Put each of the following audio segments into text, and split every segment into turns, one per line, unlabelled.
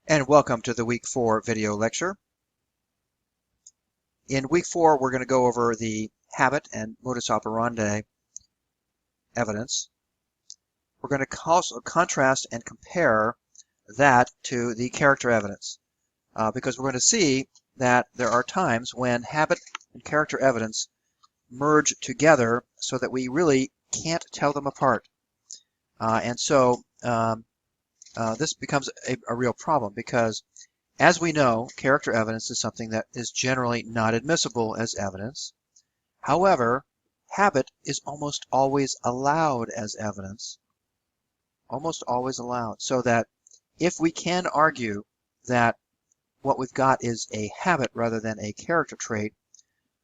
And welcome to the Week 4 video lecture. In Week 4, we're going to go over the habit and modus operandi evidence. We're going to also contrast and compare that to the character evidence because we're going to see that there are times when habit and character evidence merge together so that we really can't tell them apart. This becomes a real problem because, as we know, character evidence is something that is generally not admissible as evidence. However, habit is almost always allowed as evidence, almost always allowed, so that if we can argue that what we've got is a habit rather than a character trait,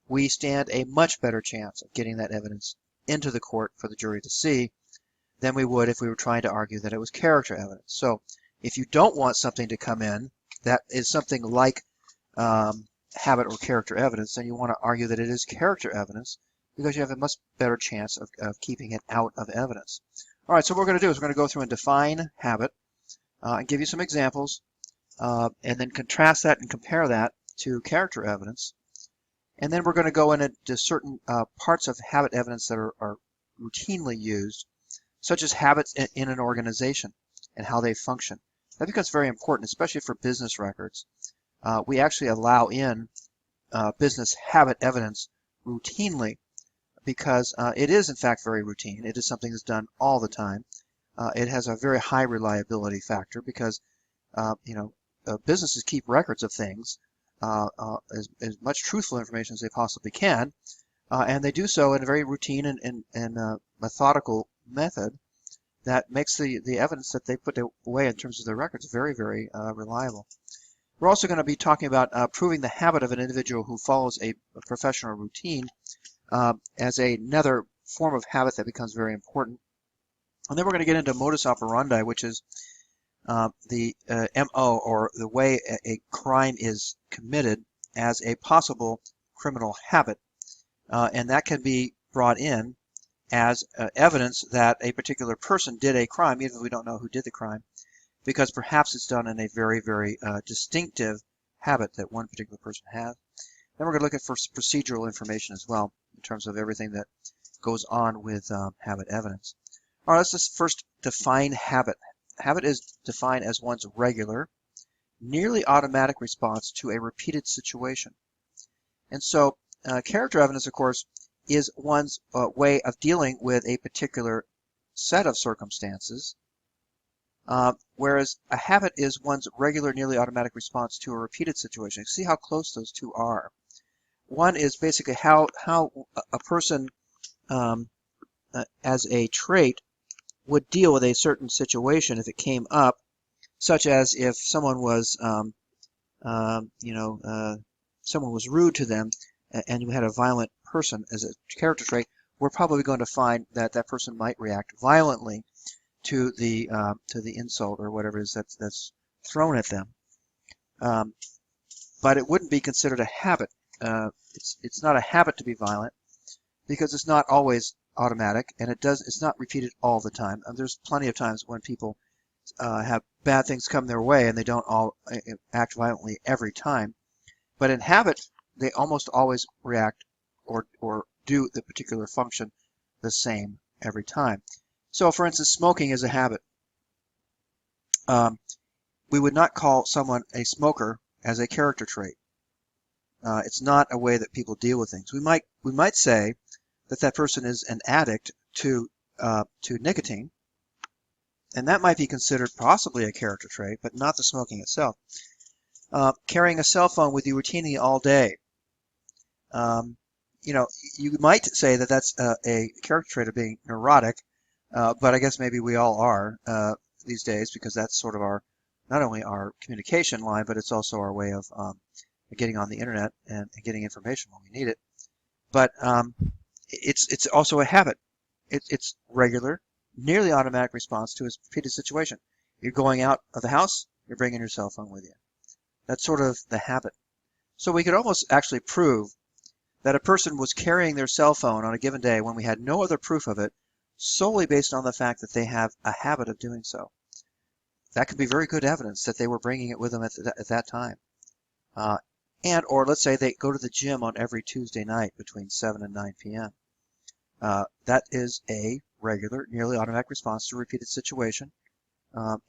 we stand a much better chance of getting that evidence into the court for the jury to see than we would if we were trying to argue that it was character evidence. So if you don't want something to come in that is something like habit or character evidence, then you want to argue that it is character evidence because you have a much better chance of keeping it out of evidence. All right, so what we're going to do is we're going to go through and define habit and give you some examples and then contrast that and compare that to character evidence. And then we're going to go into certain parts of habit evidence that are routinely used, such as habits in an organization and how they function. That becomes very important, especially for business records. We actually allow in business habit evidence routinely because it is, in fact, very routine. It is something that's done all the time. It has a very high reliability factor because, businesses keep records of things, as much truthful information as they possibly can, and they do so in a very routine and methodical method that makes the evidence that they put away in terms of their records very, very reliable. We're also going to be talking about proving the habit of an individual who follows a professional routine as another form of habit that becomes very important. And then we're going to get into modus operandi, which is the MO, or the way a crime is committed, as a possible criminal habit. And that can be brought in as evidence that a particular person did a crime, even if we don't know who did the crime, because perhaps it's done in a very, very distinctive habit that one particular person has. Then we're going to look at procedural information as well, in terms of everything that goes on with habit evidence. All right, let's just first define habit. Habit is defined as one's regular, nearly automatic response to a repeated situation. And so character evidence, of course, is one's way of dealing with a particular set of circumstances, whereas a habit is one's regular, nearly automatic response to a repeated situation. See how close those two are. One is basically how a person, as a trait, would deal with a certain situation if it came up, such as if someone was, someone was rude to them, and you had a violent person as a character trait, we're probably going to find that that person might react violently to the insult or whatever it is that's thrown at them. But it wouldn't be considered a habit. It's not a habit to be violent because it's not always automatic, and it's not repeated all the time. And there's plenty of times when people have bad things come their way and they don't all act violently every time. But in habit, they almost always react or do the particular function the same every time. So, for instance, smoking is a habit. We would not call someone a smoker as a character trait. It's not a way that people deal with things. We might say that that person is an addict to nicotine, and that might be considered possibly a character trait, but not the smoking itself. Carrying a cell phone with you routinely all day. You might say that that's a character trait of being neurotic, but I guess maybe we all are these days, because that's sort of not only our communication line, but it's also our way of getting on the internet and getting information when we need it. But it's also a habit. It's regular, nearly automatic response to a repeated situation. You're going out of the house, you're bringing your cell phone with you. That's sort of the habit. So we could almost actually prove that a person was carrying their cell phone on a given day when we had no other proof of it, solely based on the fact that they have a habit of doing so. that could be very good evidence that they were bringing it with them at that time. And or let's say they go to the gym on every Tuesday night between 7 and 9 p.m. That is a regular, nearly automatic response to a repeated situation.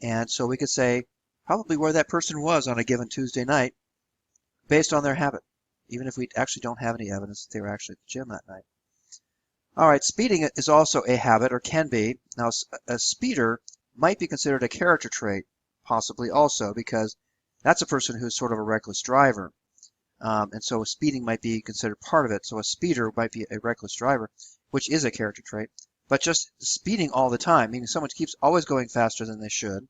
And so we could say probably where that person was on a given Tuesday night based on their habit, even if we actually don't have any evidence that they were actually at the gym that night. All right, speeding is also a habit, or can be. Now, a speeder might be considered a character trait, possibly also, because that's a person who's sort of a reckless driver. And so speeding might be considered part of it. So a speeder might be a reckless driver, which is a character trait. But just speeding all the time, meaning someone keeps always going faster than they should,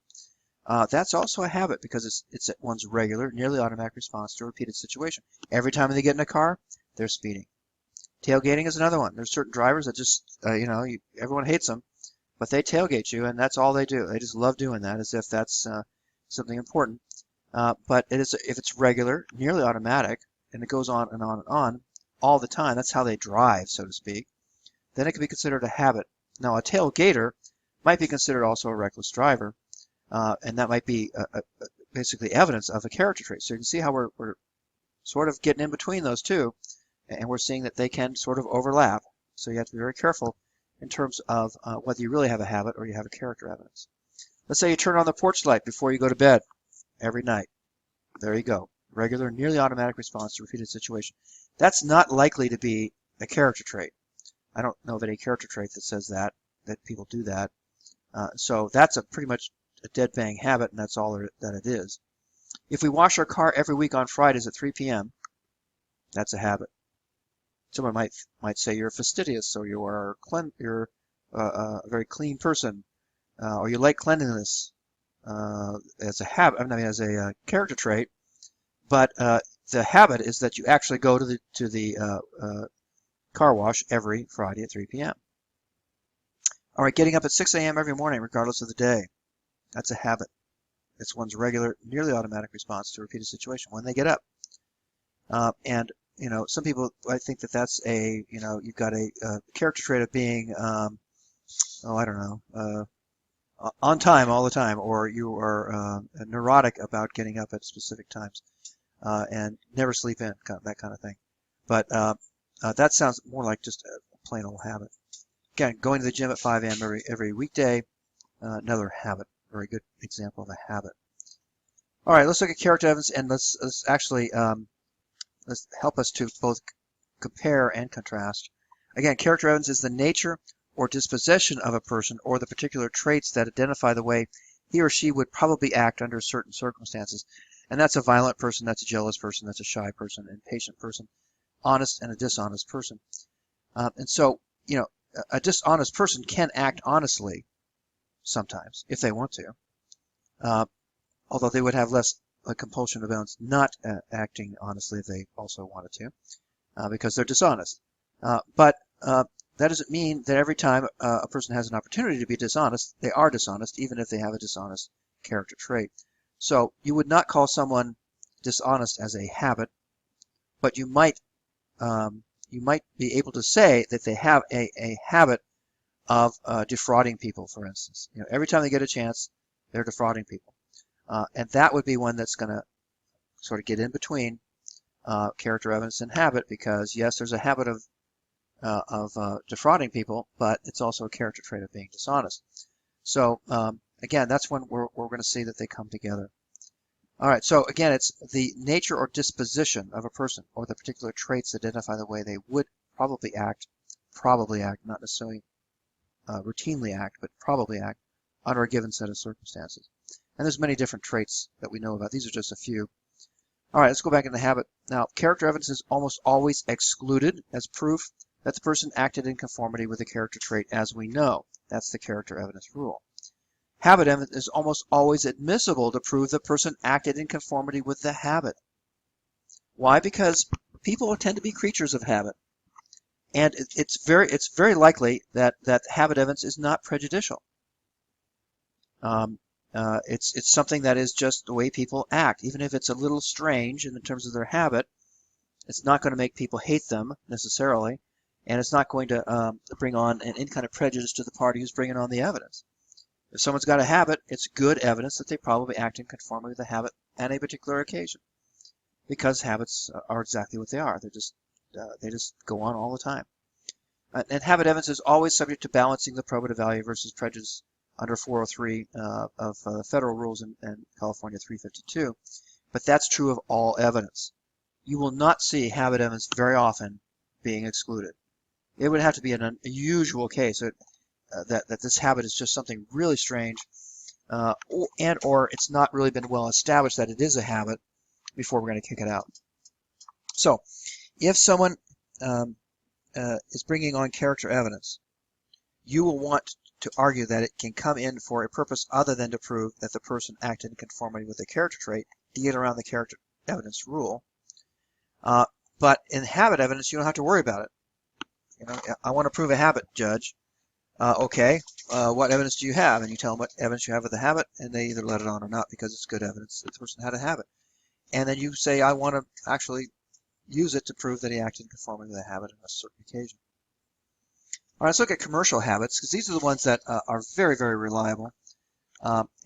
that's also a habit because it's one's regular, nearly automatic response to a repeated situation. Every time they get in a car, they're speeding. Tailgating is another one. There's certain drivers that just, everyone hates them, but they tailgate you, and that's all they do. They just love doing that as if that's something important. But it is, if it's regular, nearly automatic, and it goes on and on and on all the time, that's how they drive, so to speak, then it can be considered a habit. Now, a tailgater might be considered also a reckless driver, and that might be basically evidence of a character trait. So you can see how we're sort of getting in between those two, and we're seeing that they can sort of overlap. So you have to be very careful in terms of whether you really have a habit or you have a character evidence. Let's say you turn on the porch light before you go to bed every night. There you go. Regular, nearly automatic response to repeated situation. That's not likely to be a character trait. I don't know of any character trait that says that people do that. So that's pretty much a dead bang habit, and that's all that it is. If we wash our car every week on Fridays at 3 p.m., that's a habit. Someone might say you're fastidious, or you're a very clean person, or you like cleanliness as a habit. I mean, as a character trait. But the habit is that you actually go to the car wash every Friday at 3 p.m. All right, getting up at 6 a.m. every morning, regardless of the day. That's a habit. It's one's regular, nearly automatic response to a repeated situation when they get up. And some people, I think that's you've got a character trait of being, on time all the time, or you are neurotic about getting up at specific times and never sleep in, that kind of thing. But that sounds more like just a plain old habit. Again, going to the gym at 5 a.m. every weekday, another habit, very good example of a habit. All right, let's look at character evidence, and let's actually let's help us to both compare and contrast. Again, character evidence is the nature or disposition of a person or the particular traits that identify the way he or she would probably act under certain circumstances. And that's a violent person, that's a jealous person, that's a shy person, an impatient person, honest and a dishonest person. And so, a dishonest person can act honestly sometimes if they want to, although they would have less a compulsion about not acting honestly if they also wanted to, because they're dishonest. But that doesn't mean that every time a person has an opportunity to be dishonest, they are dishonest, even if they have a dishonest character trait. So you would not call someone dishonest as a habit, but you might be able to say that they have a habit of defrauding people, for instance. Every time they get a chance, they're defrauding people. And that would be one that's going to sort of get in between character evidence and habit, because yes, there's a habit of defrauding people, but it's also a character trait of being dishonest. So again, that's when we're going to see that they come together. All right, so again, it's the nature or disposition of a person or the particular traits that identify the way they would probably act, not necessarily routinely act, but probably act under a given set of circumstances. And there's many different traits that we know about. These are just a few. All right, let's go back into habit. Now, character evidence is almost always excluded as proof that the person acted in conformity with the character trait as we know. That's the character evidence rule. Habit evidence is almost always admissible to prove the person acted in conformity with the habit. Why? Because people tend to be creatures of habit. And it's very likely that habit evidence is not prejudicial. It's something that is just the way people act. Even if it's a little strange in terms of their habit, it's not going to make people hate them necessarily, and it's not going to bring on any kind of prejudice to the party who's bringing on the evidence. If someone's got a habit, it's good evidence that they probably act in conformity with the habit at a particular occasion, because habits are exactly what they are. They just go on all the time. And habit evidence is always subject to balancing the probative value versus prejudice under 403 of federal rules and California 352. But that's true of all evidence. You will not see habit evidence very often being excluded. It would have to be an unusual case that this habit is just something really strange, or it's not really been well established that it is a habit before we're going to kick it out. So if someone is bringing on character evidence, you will want to argue that it can come in for a purpose other than to prove that the person acted in conformity with the character trait to get around the character evidence rule. But in habit evidence, you don't have to worry about it. You know, I want to prove a habit, Judge. Okay, what evidence do you have? And you tell them what evidence you have of the habit, and they either let it on or not because it's good evidence that the person had a habit. And then you say, I want to actually use it to prove that he acted in conformity with the habit on a certain occasion. All right, let's look at commercial habits, because these are the ones that are very, very reliable,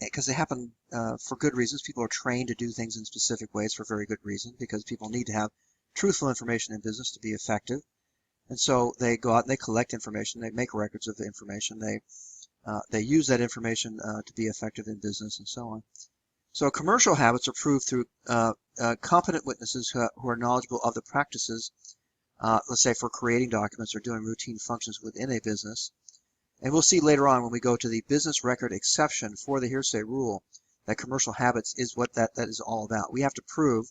because they happen for good reasons. People are trained to do things in specific ways for very good reason, because people need to have truthful information in business to be effective. And so they go out and they collect information, they make records of the information, they use that information to be effective in business and so on. So commercial habits are proved through competent witnesses who are knowledgeable of the practices, let's say for creating documents or doing routine functions within a business. And we'll see later on when we go to the business record exception for the hearsay rule that commercial habits is what that is all about. We have to prove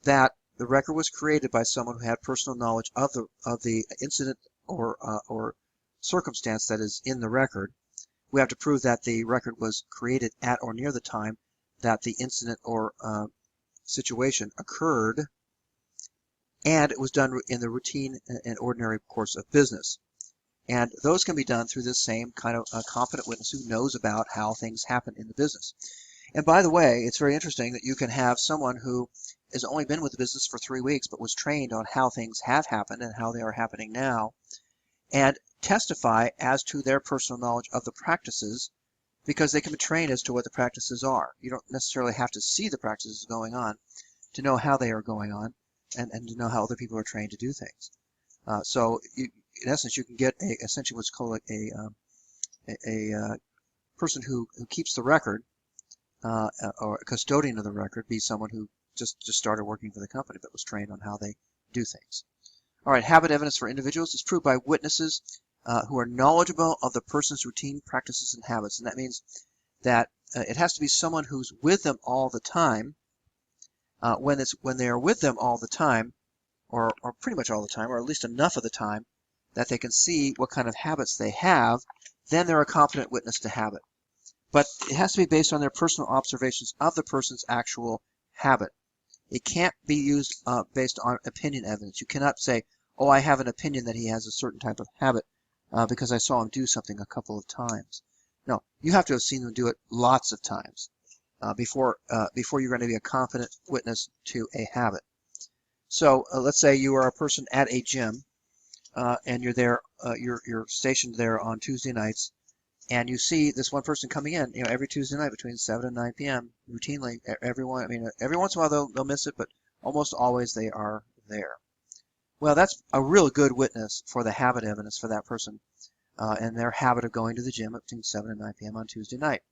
that the record was created by someone who had personal knowledge of the incident or circumstance that is in the record. We have to prove that the record was created at or near the time that the incident or situation occurred, and it was done in the routine and ordinary course of business. And those can be done through this same kind of competent witness who knows about how things happen in the business. And by the way, it's very interesting that you can have someone who has only been with the business for 3 weeks but was trained on how things have happened and how they are happening now, and testify as to their personal knowledge of the practices, because they can be trained as to what the practices are. You don't necessarily have to see the practices going on to know how they are going on and to know how other people are trained to do things. So in essence, you can get essentially what's called a person who keeps the record, or a custodian of the record, be someone who just started working for the company but was trained on how they do things. All right, habit evidence for individuals is proved by witnesses who are knowledgeable of the person's routine practices and habits. And that means that it has to be someone who's with them all the time. When they are with them all the time, or pretty much all the time, or at least enough of the time that they can see what kind of habits they have, then they're a competent witness to habit. But it has to be based on their personal observations of the person's actual habit. It can't be used based on opinion evidence. You cannot say, oh, I have an opinion that he has a certain type of habit because I saw him do something a couple of times. No, you have to have seen them do it lots of times before you're going to be a competent witness to a habit. So let's say you are a person at a gym and you're there, you're stationed there on Tuesday nights, and you see this one person coming in, every Tuesday night between 7 and 9 p.m. routinely. Every once in a while they'll miss it, but almost always they are there. Well, that's a real good witness for the habit evidence for that person and their habit of going to the gym between 7 and 9 p.m. on Tuesday night.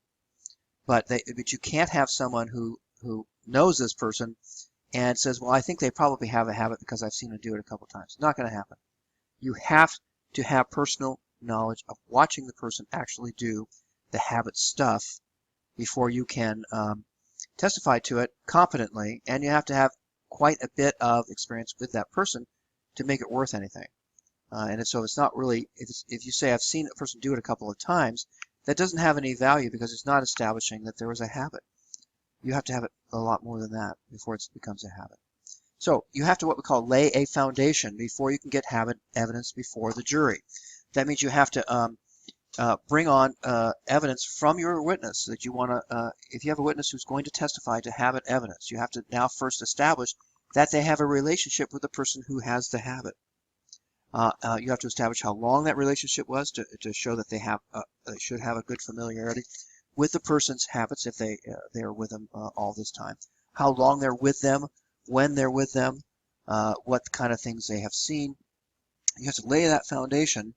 But you can't have someone who knows this person and says, well, I think they probably have a habit because I've seen them do it a couple times. Not going to happen. You have to have personal knowledge of watching the person actually do the habit stuff before you can testify to it competently, and you have to have quite a bit of experience with that person to make it worth anything. And so it's not really, if you say I've seen a person do it a couple of times, that doesn't have any value because it's not establishing that there was a habit. You have to have it a lot more than that before it becomes a habit. So you have to what we call lay a foundation before you can get habit evidence before the jury. That means you have to bring on evidence from your witness that you want to, if you have a witness who's going to testify to habit evidence, you have to now first establish that they have a relationship with the person who has the habit. You have to establish how long that relationship was to show that they should have a good familiarity with the person's habits if they are with them all this time, how long they're with them, when they're with them, what kind of things they have seen. You have to lay that foundation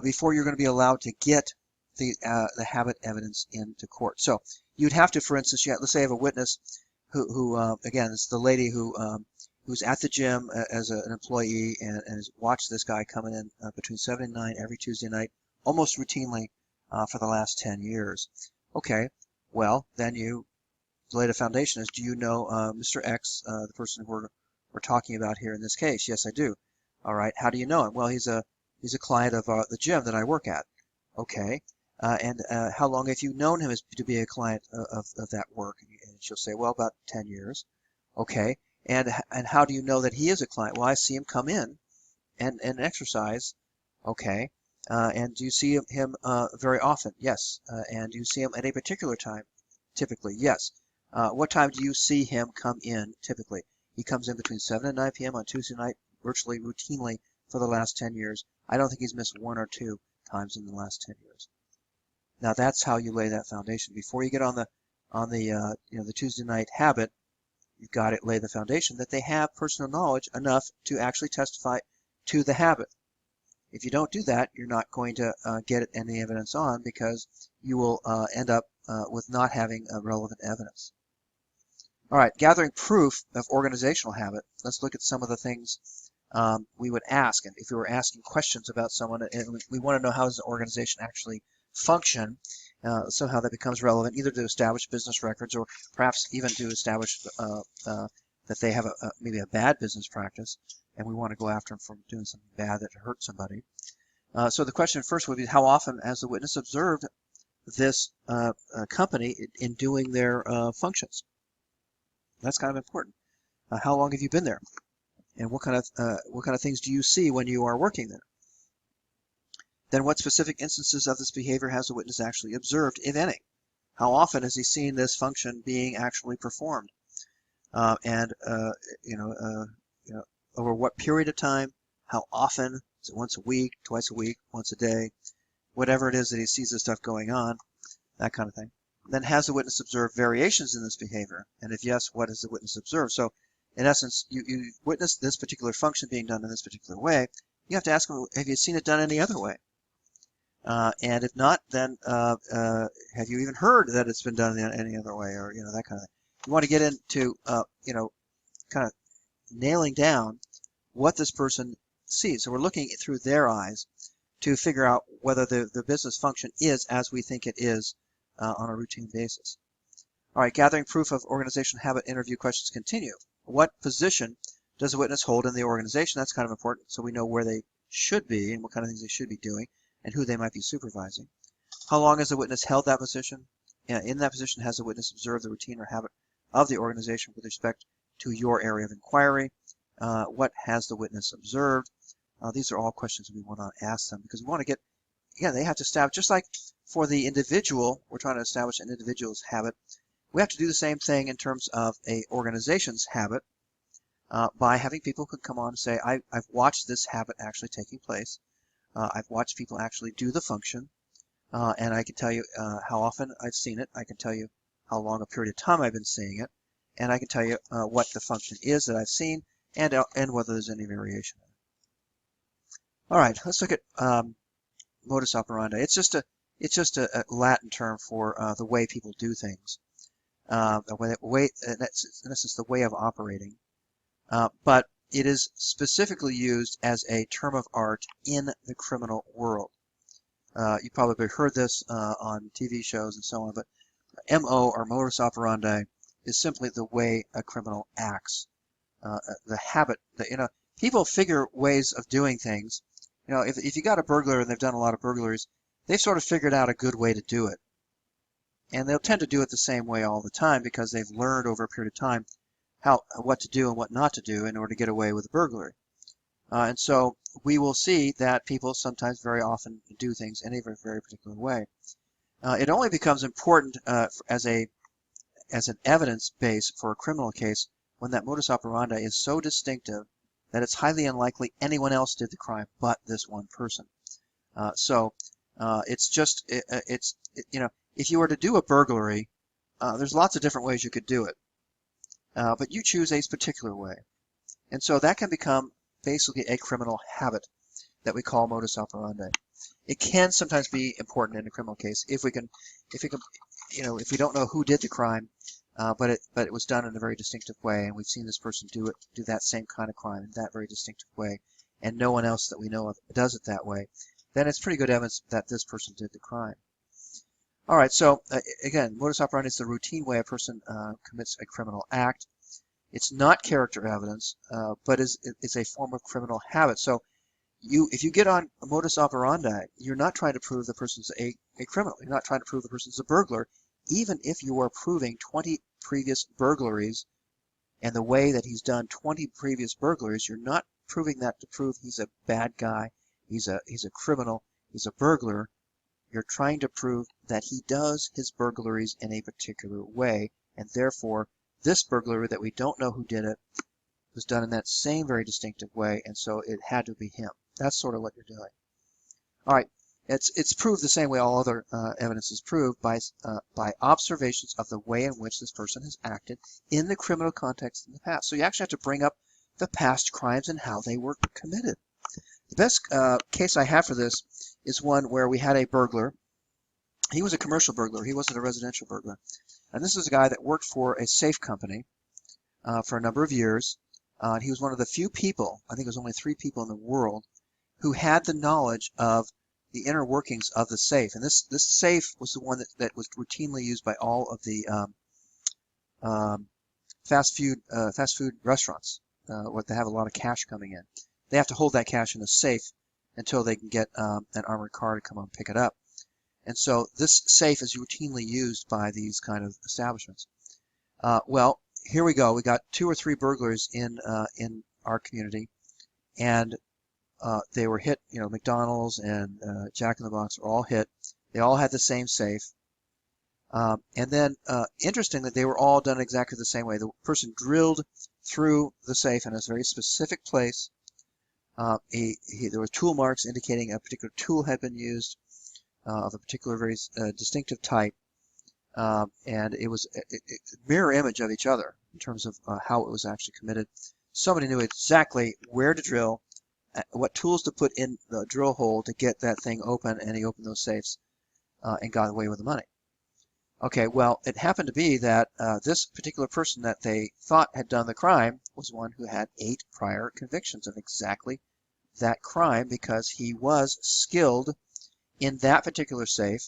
before you're going to be allowed to get the habit evidence into court. So you'd have to, for instance, let's say I have a witness who again, it's the lady who's at the gym as an employee and has watched this guy coming in between 7 and 9 every Tuesday night, almost routinely for the last 10 years. Okay, well, then you lay the foundation is, do you know Mr. X, the person we're talking about here in this case? Yes, I do. All right, how do you know him? Well, he's a client of the gym that I work at. Okay, and how long have you known him to be a client of that work? And she'll say, well, about 10 years. Okay, and how do you know that he is a client? Well, I see him come in and exercise. Okay, and do you see him very often? Yes. And do you see him at a particular time? Typically, yes. What time do you see him come in typically? He comes in between 7 and 9 p.m. on Tuesday night, virtually routinely for the last 10 years. I don't think he's missed 1 or 2 times in the last 10 years. Now that's how you lay that foundation. Before you get on the Tuesday night habit, you've got to lay the foundation that they have personal knowledge enough to actually testify to the habit. If you don't do that, you're not going to get any evidence on, because you will end up with not having relevant evidence. All right, gathering proof of organizational habit. Let's look at some of the things we would ask. And if we were asking questions about someone, and we want to know how does an organization actually function, somehow that becomes relevant either to establish business records or perhaps even to establish that they have maybe a bad business practice, and we want to go after them for doing something bad that hurt somebody. So the question first would be, how often has the witness observed this company in doing their functions? That's kind of important. How long have you been there? And what kind of things do you see when you are working there? Then what specific instances of this behavior has the witness actually observed, if any? How often has he seen this function being actually performed? And over what period of time? How often? Is it once a week, twice a week, once a day? Whatever it is that he sees this stuff going on, that kind of thing. Then has the witness observed variations in this behavior? And if yes, what has the witness observed? So in essence, you witnessed this particular function being done in this particular way. You have to ask them, have you seen it done any other way? And if not, then have you even heard that it's been done in any other way, or that kind of thing. You want to get into kind of nailing down what this person sees. So we're looking through their eyes to figure out whether the business function is as we think it is on a routine basis. All right, gathering proof of organization habit interview questions continue. What position does the witness hold in the organization? That's kind of important, so we know where they should be and what kind of things they should be doing and who they might be supervising. How long has the witness held that position? In that position, has the witness observed the routine or habit of the organization with respect to your area of inquiry? What has the witness observed? These are all questions we want to ask them, because we want to get, they have to establish, just like for the individual, we're trying to establish an individual's habit. We have to do the same thing in terms of a organization's habit by having people who come on and say, I've watched this habit actually taking place. I've watched people actually do the function, and I can tell you how often I've seen it. I can tell you how long a period of time I've been seeing it, and I can tell you what the function is that I've seen, and whether there's any variation. All right, let's look at modus operandi. It's just a Latin term for the way people do things, the way, in essence, the way of operating. But it is specifically used as a term of art in the criminal world. You probably heard this on TV shows and so on, but MO, or modus operandi, is simply the way a criminal acts, the habit. People figure ways of doing things. If you got a burglar and they've done a lot of burglaries, they've sort of figured out a good way to do it. And they'll tend to do it the same way all the time because they've learned over a period of time what to do and what not to do in order to get away with a burglary. And so we will see that people sometimes, very often, do things in a very particular way. It only becomes important as an evidence base for a criminal case when that modus operandi is so distinctive that it's highly unlikely anyone else did the crime but this one person. It's just, if you were to do a burglary, there's lots of different ways you could do it, but you choose a particular way. And so that can become basically a criminal habit that we call modus operandi. It can sometimes be important in a criminal case if we can, if we don't know who did the crime, but it was done in a very distinctive way, and we've seen this person do that same kind of crime in that very distinctive way, and no one else that we know of does it that way, then it's pretty good evidence that this person did the crime. All right, so again, modus operandi is the routine way a person commits a criminal act. It's not character evidence, but it's a form of criminal habit. So if you get on a modus operandi, you're not trying to prove the person's a criminal. You're not trying to prove the person's a burglar, even if you are proving 20 previous burglaries, and the way that he's done 20 previous burglaries, you're not proving that to prove he's a bad guy, he's a criminal, he's a burglar. You're trying to prove that he does his burglaries in a particular way, and therefore this burglary that we don't know who did it was done in that same very distinctive way, and so it had to be him. That's sort of what you're doing. All right, it's proved the same way all other evidence is proved, by observations of the way in which this person has acted in the criminal context in the past. So you actually have to bring up the past crimes and how they were committed. The best case I have for this is one where we had a burglar. He was a commercial burglar. He wasn't a residential burglar. And this is a guy that worked for a safe company for a number of years. He was one of the few people, I think it was only 3 people in the world, who had the knowledge of the inner workings of the safe. And this safe was the one that was routinely used by all of the fast food restaurants, where they have a lot of cash coming in. They have to hold that cash in a safe until they can get an armored car to come and pick it up. And so this safe is routinely used by these kind of establishments. Well, here we go. We got 2 or 3 burglars in our community, and they were hit. You know, McDonald's and Jack in the Box were all hit. They all had the same safe. And then, interestingly, they were all done exactly the same way. The person drilled through the safe in a very specific place. There were tool marks indicating a particular tool had been used, of a particular very distinctive type. And it was a mirror image of each other in terms of how it was actually committed. Somebody knew exactly where to drill, what tools to put in the drill hole to get that thing open, and he opened those safes and got away with the money. Okay, well, it happened to be that this particular person that they thought had done the crime was one who had 8 prior convictions of exactly that crime, because he was skilled in that particular safe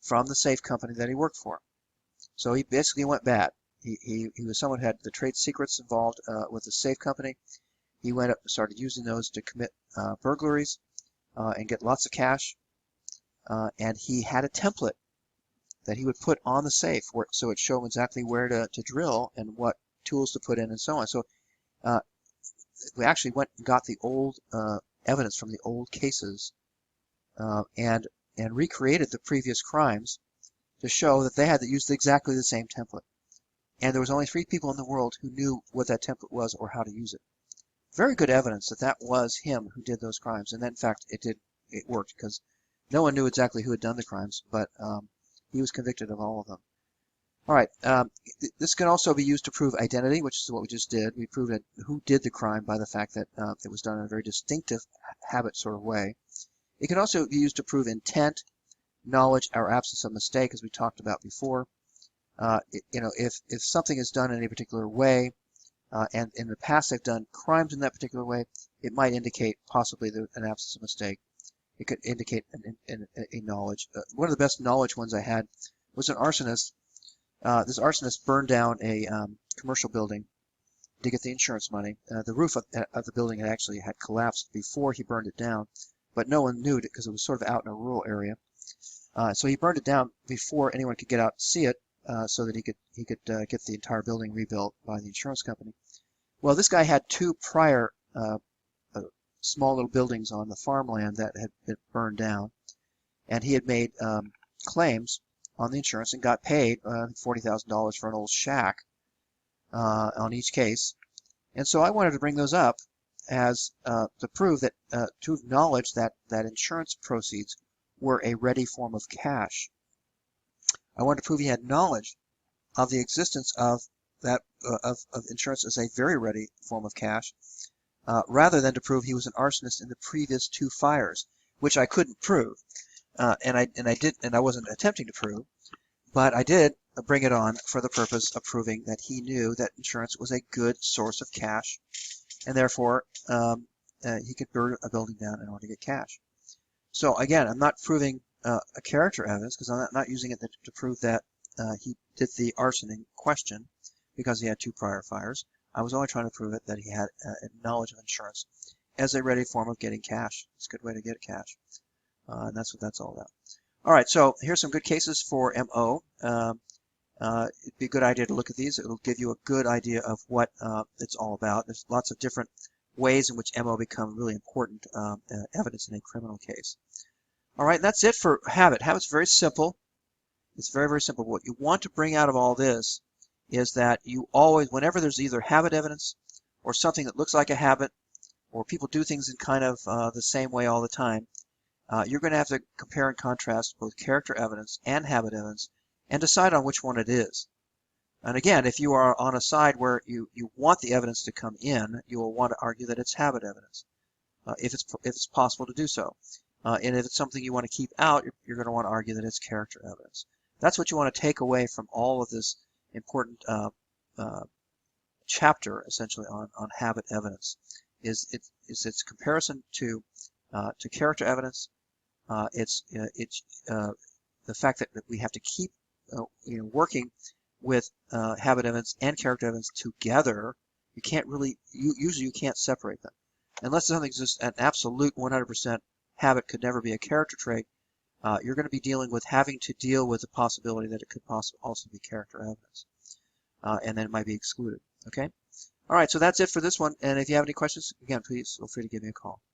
from the safe company that he worked for. So he basically went bad. He was someone who had the trade secrets involved with the safe company. He went up and started using those to commit burglaries and get lots of cash. And he had a template that he would put on the safe so it showed him exactly where to drill and what tools to put in and so on. So we actually went and got the old evidence from the old cases and recreated the previous crimes to show that they had used exactly the same template. And there was only 3 people in the world who knew what that template was or how to use it. Very good evidence that that was him who did those crimes. And then, in fact, it worked, because no one knew exactly who had done the crimes, but he was convicted of all of them. All right, this can also be used to prove identity, which is what we just did. We proved who did the crime by the fact that it was done in a very distinctive habit sort of way. It can also be used to prove intent, knowledge, or absence of mistake, as we talked about before. If something is done in a particular way, and in the past they've done crimes in that particular way, it might indicate possibly an absence of mistake. It could indicate a knowledge. One of the best knowledge ones I had was an arsonist. This arsonist burned down a commercial building to get the insurance money. The roof of the building had collapsed before he burned it down, but no one knew it because it was sort of out in a rural area. So he burned it down before anyone could get out and see it, so that he could get the entire building rebuilt by the insurance company. Well, this guy had 2 prior small little buildings on the farmland that had been burned down, and he had made claims on the insurance and got paid $40,000 for an old shack on each case. And so I wanted to bring those up as to prove that, to acknowledge that insurance proceeds were a ready form of cash. I wanted to prove he had knowledge of the existence of that of insurance as a very ready form of cash, rather than to prove he was an arsonist in the previous 2 fires, which I couldn't prove, and I wasn't attempting to prove, but I did bring it on for the purpose of proving that he knew that insurance was a good source of cash, and therefore he could burn a building down in order to get cash. So again, I'm not proving a character evidence, because I'm not using it to prove that he did the arson in question because he had 2 prior fires. I was only trying to prove it that he had knowledge of insurance as a ready form of getting cash. It's a good way to get cash, and that's what that's all about. All right, so here's some good cases for MO. It'd be a good idea to look at these. It'll give you a good idea of what it's all about. There's lots of different ways in which MO become really important evidence in a criminal case. All right, that's it for habit. Habit's very simple. It's very, very simple. What you want to bring out of all this is that you always, whenever there's either habit evidence or something that looks like a habit, or people do things in kind of the same way all the time, you're going to have to compare and contrast both character evidence and habit evidence and decide on which one it is. And again, if you are on a side where you want the evidence to come in, you will want to argue that it's habit evidence, if it's possible to do so. And if it's something you want to keep out, you're going to want to argue that it's character evidence. That's what you want to take away from all of this important chapter, essentially, on habit evidence, is its comparison to character evidence. It's the fact that we have to keep working with habit evidence and character evidence together. You can't really, usually you can't separate them. Unless something's just an absolute 100% habit, could never be a character trait, you're going to be dealing with having to deal with the possibility that it could also be character evidence. And then it might be excluded. Okay? All right, so that's it for this one. And if you have any questions, again, please feel free to give me a call.